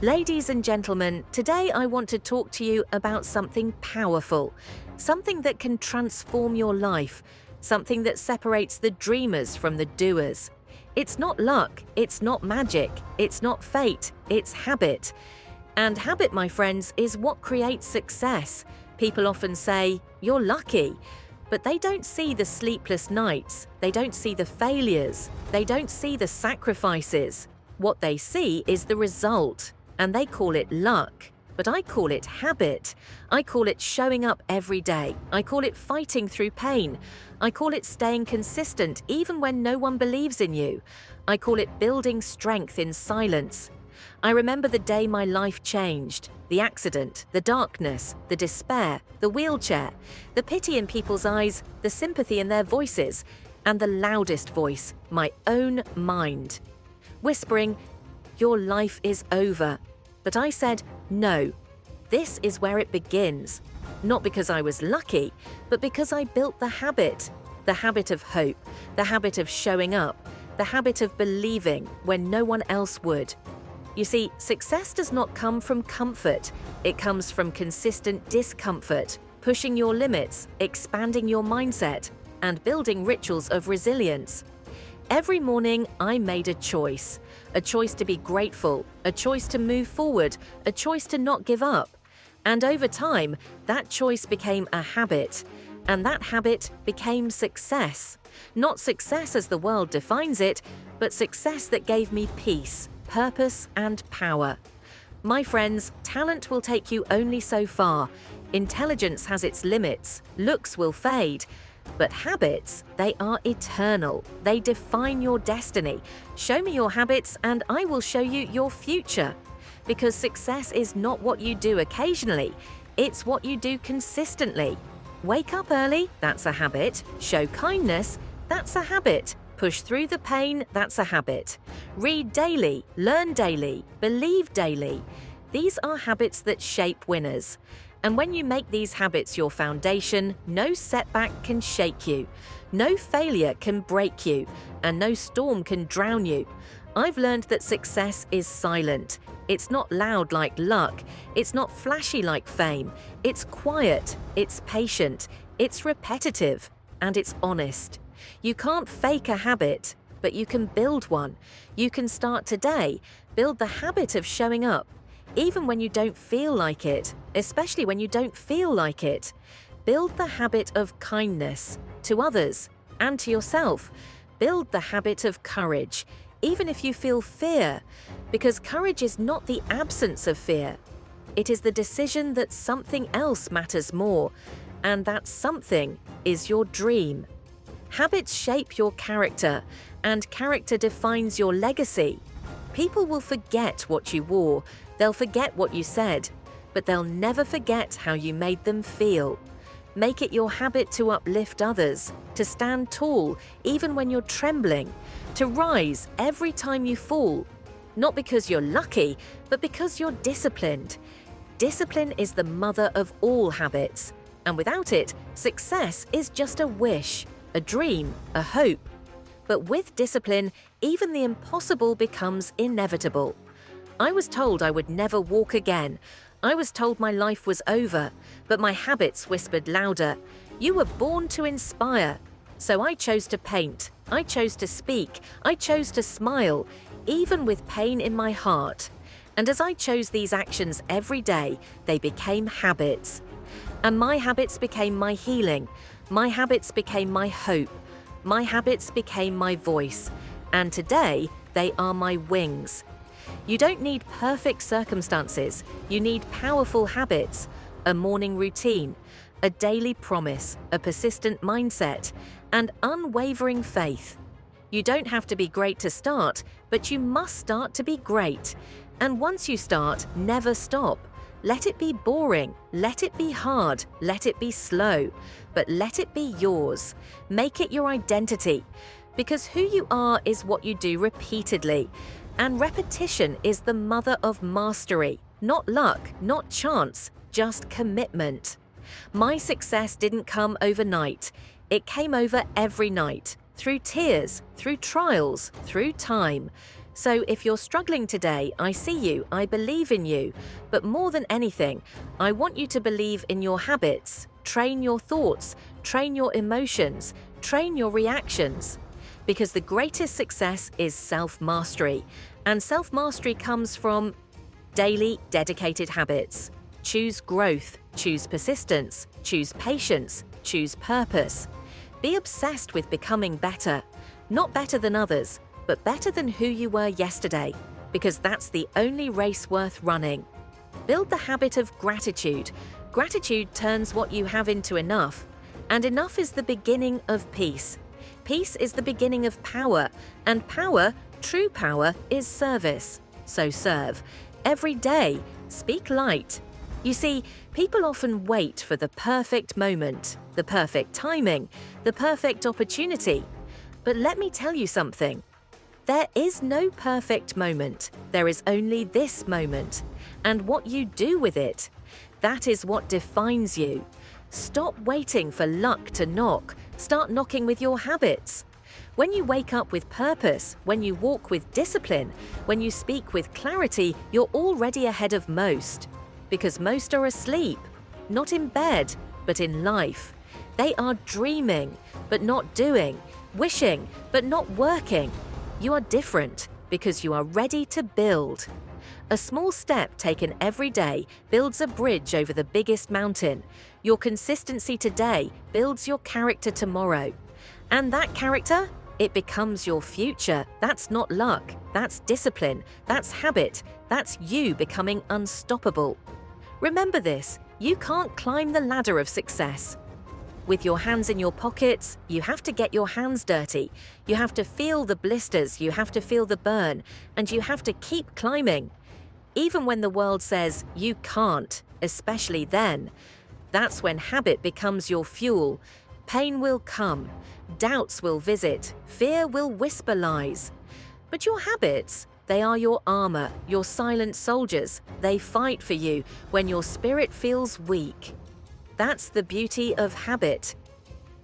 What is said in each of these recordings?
Ladies and gentlemen, today I want to talk to you about something powerful, something that can transform your life, something that separates the dreamers from the doers. It's not luck, it's not magic, it's not fate, it's habit. And habit, my friends, is what creates success. People often say, "You're lucky," but they don't see the sleepless nights, they don't see the failures, they don't see the sacrifices. What they see is the result, and they call it luck. But I call it habit. I call it showing up every day. I call it fighting through pain. I call it staying consistent even when no one believes in you. I call it building strength in silence. I remember the day my life changed. The accident, the darkness, the despair, the wheelchair, the pity in people's eyes, the sympathy in their voices, and the loudest voice, my own mind, whispering, "Your life is over." But I said, no, this is where it begins. Not because I was lucky, but because I built the habit of hope, the habit of showing up, the habit of believing when no one else would. You see, success does not come from comfort. It comes from consistent discomfort, pushing your limits, expanding your mindset, and building rituals of resilience. Every morning, I made a choice to be grateful, a choice to move forward, a choice to not give up. And over time, that choice became a habit, and that habit became success. Not success as the world defines it, but success that gave me peace, purpose, and power. My friends, talent will take you only so far. Intelligence has its limits, looks will fade. But habits, they are eternal. They define your destiny. Show me your habits and I will show you your future. Because success is not what you do occasionally, it's what you do consistently. Wake up early, that's a habit. Show kindness, that's a habit. Push through the pain, that's a habit. Read daily, learn daily, believe daily. These are habits that shape winners. And when you make these habits your foundation, no setback can shake you, no failure can break you, and no storm can drown you. I've learned that success is silent. It's not loud like luck. It's not flashy like fame. It's quiet, it's patient, it's repetitive, and it's honest. You can't fake a habit, but you can build one. You can start today, build the habit of showing up. Even when you don't feel like it, especially when you don't feel like it. Build the habit of kindness to others and to yourself. Build the habit of courage, even if you feel fear, because courage is not the absence of fear. It is the decision that something else matters more, and that something is your dream. Habits shape your character, and character defines your legacy. People will forget what you wore, they'll forget what you said, but they'll never forget how you made them feel. Make it your habit to uplift others, to stand tall even when you're trembling, to rise every time you fall. Not because you're lucky, but because you're disciplined. Discipline is the mother of all habits, and without it, success is just a wish, a dream, a hope. But with discipline, even the impossible becomes inevitable. I was told I would never walk again. I was told my life was over, but my habits whispered louder. You were born to inspire. So I chose to paint. I chose to speak. I chose to smile, even with pain in my heart. And as I chose these actions every day, they became habits. And my habits became my healing. My habits became my hope. My habits became my voice, and today they are my wings. You don't need perfect circumstances, you need powerful habits, a morning routine, a daily promise, a persistent mindset, and unwavering faith. You don't have to be great to start, but you must start to be great. And once you start, never stop. Let it be boring, let it be hard, let it be slow, but let it be yours. Make it your identity, because who you are is what you do repeatedly, and repetition is the mother of mastery. Not luck, not chance, just commitment. My success didn't come overnight. It came over every night, through tears, through trials, through time. So if you're struggling today, I see you, I believe in you. But more than anything, I want you to believe in your habits, train your thoughts, train your emotions, train your reactions. Because the greatest success is self-mastery. And self-mastery comes from daily, dedicated habits. Choose growth, choose persistence, choose patience, choose purpose. Be obsessed with becoming better. Not better than others, but better than who you were yesterday, because that's the only race worth running. Build the habit of gratitude. Gratitude turns what you have into enough, and enough is the beginning of peace. Peace is the beginning of power, and power, true power, is service. So serve. Every day, speak light. You see, people often wait for the perfect moment, the perfect timing, the perfect opportunity. But let me tell you something. There is no perfect moment. There is only this moment. And what you do with it, that is what defines you. Stop waiting for luck to knock. Start knocking with your habits. When you wake up with purpose, when you walk with discipline, when you speak with clarity, you're already ahead of most. Because most are asleep, not in bed, but in life. They are dreaming, but not doing, wishing, but not working. You are different because you are ready to build. A small step taken every day builds a bridge over the biggest mountain. Your consistency today builds your character tomorrow. And that character, it becomes your future. That's not luck. That's discipline. That's habit. That's you becoming unstoppable. Remember this, you can't climb the ladder of success. With your hands in your pockets, you have to get your hands dirty. You have to feel the blisters, you have to feel the burn, and you have to keep climbing. Even when the world says you can't, especially then, that's when habit becomes your fuel. Pain will come, doubts will visit, fear will whisper lies. But your habits, they are your armor, your silent soldiers. They fight for you when your spirit feels weak. That's the beauty of habit.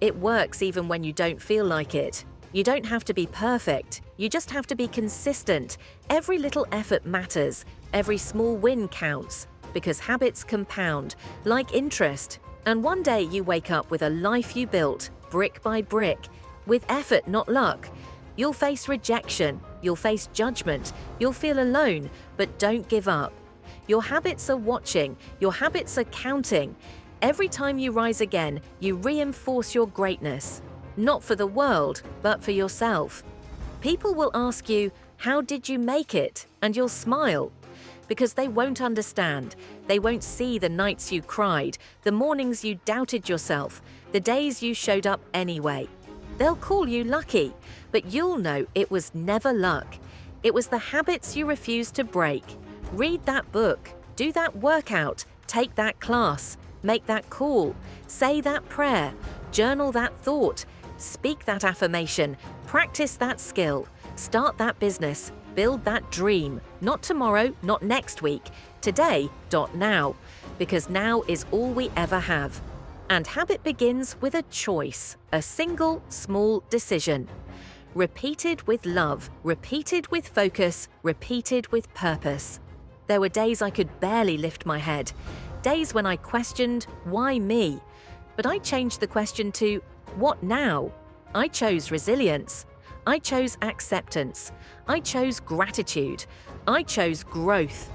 It works even when you don't feel like it. You don't have to be perfect. You just have to be consistent. Every little effort matters. Every small win counts. Because habits compound, like interest. And one day you wake up with a life you built, brick by brick, with effort, not luck. You'll face rejection. You'll face judgment. You'll feel alone, but don't give up. Your habits are watching. Your habits are counting. Every time you rise again, you reinforce your greatness. Not for the world, but for yourself. People will ask you, how did you make it? And you'll smile. Because they won't understand. They won't see the nights you cried, the mornings you doubted yourself, the days you showed up anyway. They'll call you lucky, but you'll know it was never luck. It was the habits you refused to break. Read that book, do that workout, take that class, make that call, say that prayer, journal that thought, speak that affirmation, practice that skill, start that business, build that dream. Not tomorrow, not next week. Today, now. Because now is all we ever have. And habit begins with a choice, a single, small decision. Repeated with love, repeated with focus, repeated with purpose. There were days I could barely lift my head. Days when I questioned, why me? But I changed the question to, what now? I chose resilience. I chose acceptance. I chose gratitude. I chose growth.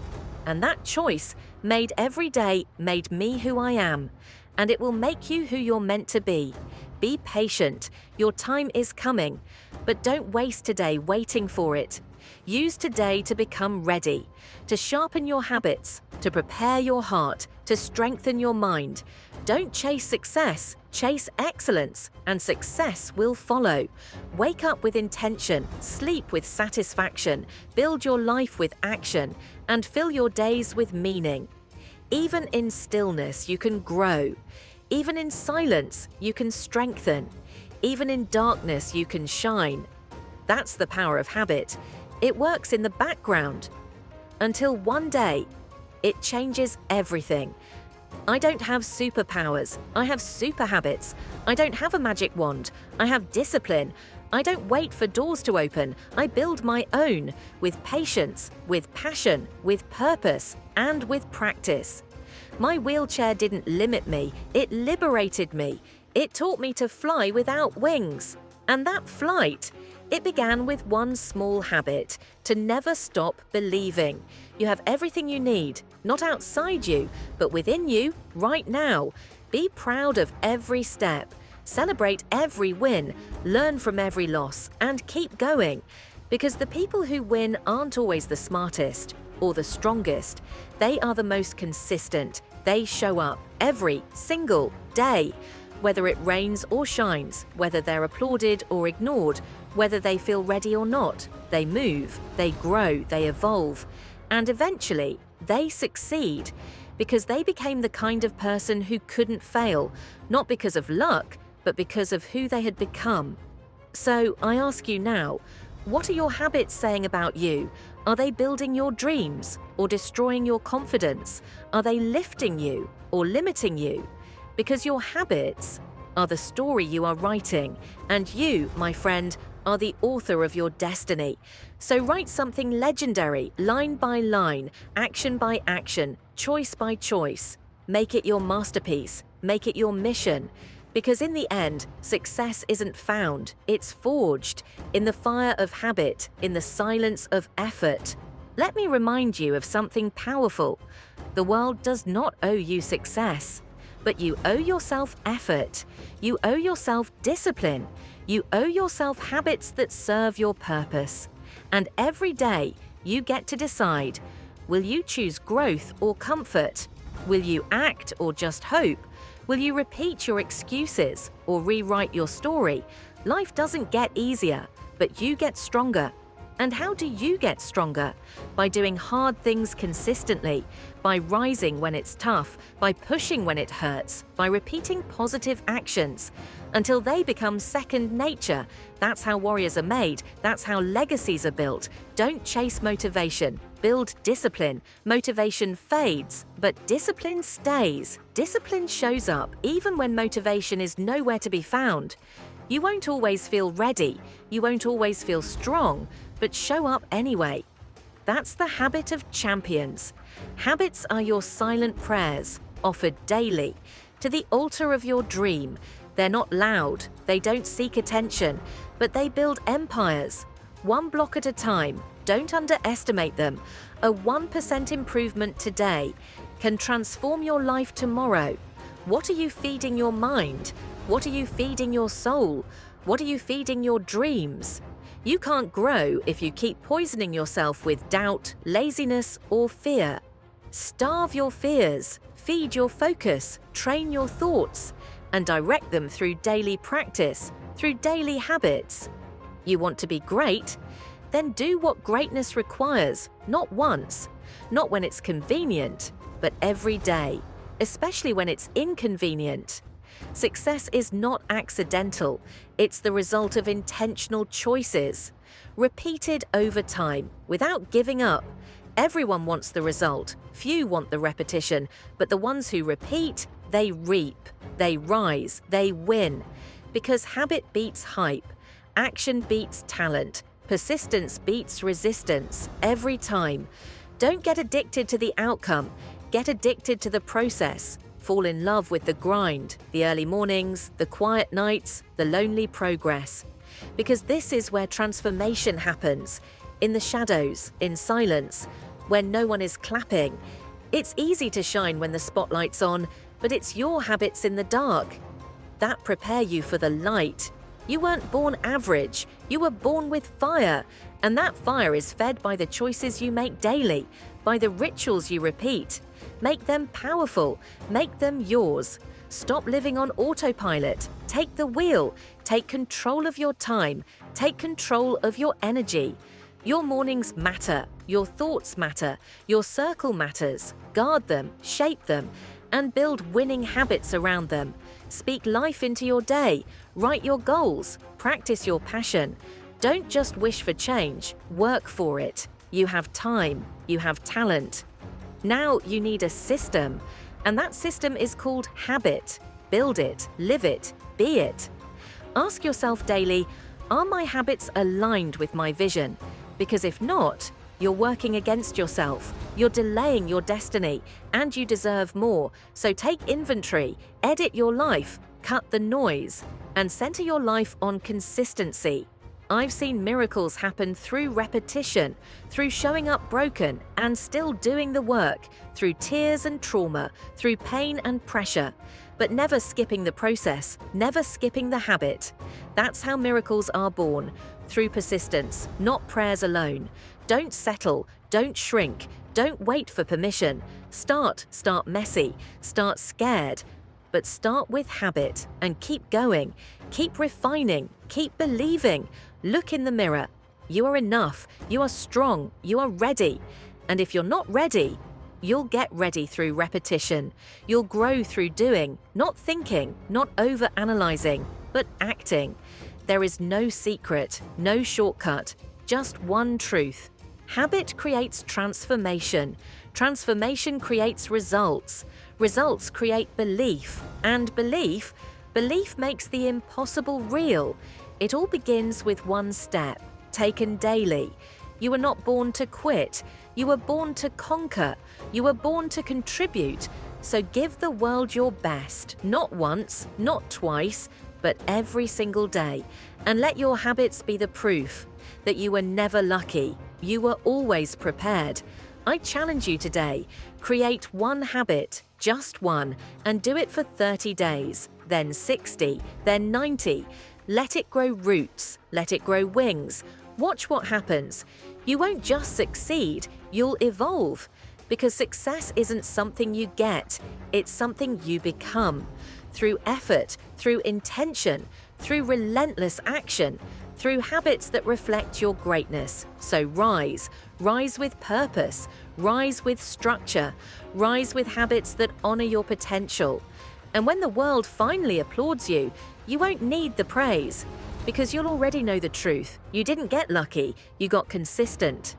And that choice made every day made me who I am. And it will make you who you're meant to be. Be patient. Your time is coming. But don't waste today waiting for it. Use today to become ready, to sharpen your habits, to prepare your heart, to strengthen your mind. Don't chase success, chase excellence, and success will follow. Wake up with intention, sleep with satisfaction, build your life with action, and fill your days with meaning. Even in stillness, you can grow. Even in silence, you can strengthen. Even in darkness, you can shine. That's the power of habit. It works in the background. Until one day, it changes everything. I don't have superpowers. I have super habits. I don't have a magic wand. I have discipline. I don't wait for doors to open. I build my own, with patience, with passion, with purpose, and with practice. My wheelchair didn't limit me, it liberated me. It taught me to fly without wings. And that flight, it began with one small habit: to never stop believing. You have everything you need, not outside you, but within you, right now. Be proud of every step. Celebrate every win, learn from every loss, and keep going. Because the people who win aren't always the smartest or the strongest. They are the most consistent. They show up every single day. Whether it rains or shines, whether they're applauded or ignored, whether they feel ready or not, they move, they grow, they evolve. And eventually, they succeed. Because they became the kind of person who couldn't fail, not because of luck, but because of who they had become. So I ask you now, what are your habits saying about you? Are they building your dreams or destroying your confidence? Are they lifting you or limiting you? Because your habits are the story you are writing, and you, my friend, are the author of your destiny. So write something legendary, line by line, action by action, choice by choice. Make it your masterpiece. Make it your mission. Because in the end, success isn't found, it's forged in the fire of habit, in the silence of effort. Let me remind you of something powerful. The world does not owe you success, but you owe yourself effort. You owe yourself discipline. You owe yourself habits that serve your purpose. And every day, you get to decide, will you choose growth or comfort? Will you act or just hope? Will you repeat your excuses or rewrite your story? Life doesn't get easier, but you get stronger. And how do you get stronger? By doing hard things consistently, by rising when it's tough, by pushing when it hurts, by repeating positive actions until they become second nature. That's how warriors are made. That's how legacies are built. Don't chase motivation. Build discipline. Motivation fades, but discipline stays. Discipline shows up even when motivation is nowhere to be found. You won't always feel ready. You won't always feel strong, but show up anyway. That's the habit of champions. Habits are your silent prayers, offered daily, to the altar of your dream. They're not loud, they don't seek attention, but they build empires. One block at a time, don't underestimate them. A 1% improvement today can transform your life tomorrow. What are you feeding your mind? What are you feeding your soul? What are you feeding your dreams? You can't grow if you keep poisoning yourself with doubt, laziness, or fear. Starve your fears, feed your focus, train your thoughts, and direct them through daily practice, through daily habits. You want to be great? Then do what greatness requires, not once, not when it's convenient, but every day, especially when it's inconvenient. Success is not accidental, it's the result of intentional choices, repeated over time, without giving up. Everyone wants the result, few want the repetition, but the ones who repeat, they reap, they rise, they win. Because habit beats hype, action beats talent, persistence beats resistance, every time. Don't get addicted to the outcome, get addicted to the process. Fall in love with the grind, the early mornings, the quiet nights, the lonely progress. Because this is where transformation happens, in the shadows, in silence, when no one is clapping. It's easy to shine when the spotlight's on, but it's your habits in the dark that prepare you for the light. You weren't born average, you were born with fire, and that fire is fed by the choices you make daily, by the rituals you repeat. Make them powerful, make them yours. Stop living on autopilot. Take the wheel. Take control of your time. Take control of your energy. Your mornings matter. Your thoughts matter. Your circle matters. Guard them, shape them, and build winning habits around them. Speak life into your day. Write your goals. Practice your passion. Don't just wish for change. Work for it. You have time. You have talent. Now you need a system, and that system is called habit. Build it, live it, be it. Ask yourself daily, Are my habits aligned with my vision? Because if not, you're working against yourself, you're delaying your destiny, and you deserve more. So take inventory, edit your life, cut the noise, and center your life on consistency. I've seen miracles happen through repetition, through showing up broken and still doing the work, through tears and trauma, through pain and pressure, but never skipping the process, never skipping the habit. That's how miracles are born, through persistence, not prayers alone. Don't settle, don't shrink, don't wait for permission. Start messy, start scared, but start with habit and keep going, keep refining, keep believing. Look in the mirror. You are enough, you are strong, you are ready. And if you're not ready, you'll get ready through repetition. You'll grow through doing, not thinking, not over-analyzing, but acting. There is no secret, no shortcut, just one truth. Habit creates transformation. Transformation creates results. Results create belief. And belief makes the impossible real. It all begins with one step, taken daily. You were not born to quit. You were born to conquer. You were born to contribute. So give the world your best, not once, not twice, but every single day. And let your habits be the proof that you were never lucky. You were always prepared. I challenge you today. Create one habit, just one, and do it for 30 days, then 60, then 90. Let it grow roots. Let it grow wings. Watch what happens. You won't just succeed, you'll evolve. Because success isn't something you get, it's something you become. Through effort, through intention, through relentless action, through habits that reflect your greatness. So rise with purpose, rise with structure, rise with habits that honor your potential. And when the world finally applauds you, you won't need the praise, because you'll already know the truth. You didn't get lucky, you got consistent.